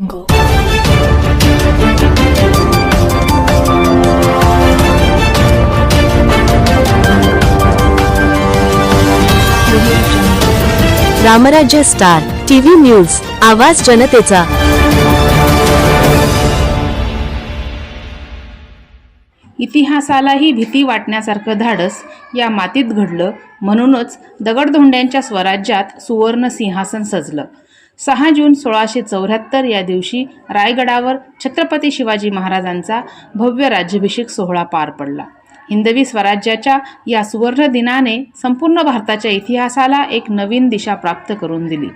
Go. रामराज्य star TV news, आवाज जनतेचा। इतिहासालाही भीती वाटण्यासारखं धाडस या मातीत घडलं, म्हणूनच दगडधोंड्यांच्या स्वराज्यात सुवर्ण सिंहासन सजलं। 6 जून 1674 या दिवशी रायगडावर छत्रपती शिवाजी महाराजांचा भव्य राज्याभिषेक सोहळा पार पडला। हिंदवी स्वराज्याच्या या सुवर्ण दिनाने संपूर्ण भारताच्या इतिहासाला एक नवीन दिशा प्राप्त करून दिली।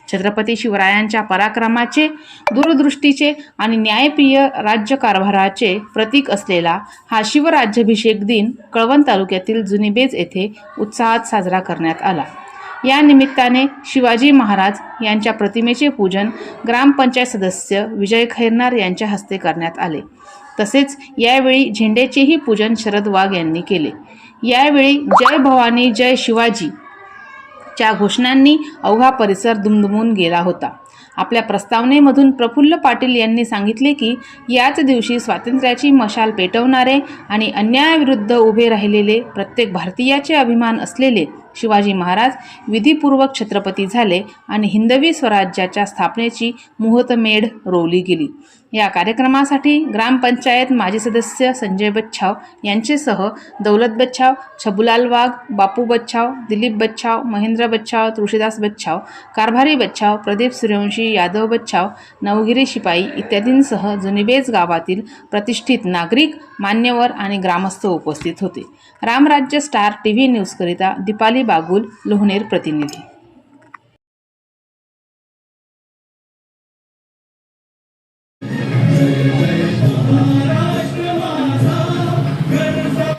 छत्रपती शिवरायांच्या पराक्रमाचे, दूरदृष्टीचे आणि न्यायप्रिय राज्यकारभाराचे प्रतीक असलेला हा शिवराज्याभिषेक दिन कळवण तालुक्यातील जुनीबेज येथे उत्साहात साजरा करण्यात आला। या निमित्ताने शिवाजी महाराज यांच्या प्रतिमेचे पूजन ग्रामपंचायत सदस्य विजय खैरनार यांच्या हस्ते करण्यात आले। तसेच यावेळी झेंड्याचेही पूजन शरद वाघ यांनी केले। यावेळी जय भवानी जय शिवाजी च्या घोषणांनी अवघा परिसर दुमदुमून गेला होता। आपल्या प्रस्तावनेमधून प्रफुल्ल पाटील यांनी सांगितले की याच दिवशी स्वातंत्र्याची मशाल पेटवणारे आणि अन्यायाविरुद्ध उभे राहिलेले प्रत्येक भारतीयाचे अभिमान असलेले शिवाजी महाराज विधिपूर्वक छत्रपती झाले आणि हिंदवी स्वराज्याच्या स्थापनेची मुहूर्तमेढ रोवली गेली। या कार्यक्रमासाठी ग्रामपंचायत माजी सदस्य संजय बच्छाव यांचेसह दौलत बच्छाव, छबुलाल वाघ, बापू बच्छाव, दिलीप बच्छाव, महेंद्र बच्छाव, तुळशीदास बच्छाव, कारभारी बच्छाव, प्रदीप सूर्यवंशी, यादव बच्छाव, नवगिरी शिपाई इत्यादींसह जुनीबेज गावातील प्रतिष्ठित नागरिक, मान्यवर आणि ग्रामस्थ उपस्थित होते। रामराज्य स्टार टीव्ही न्यूज करिता दीपाली बागुल, लोहनेर प्रतिनिधी।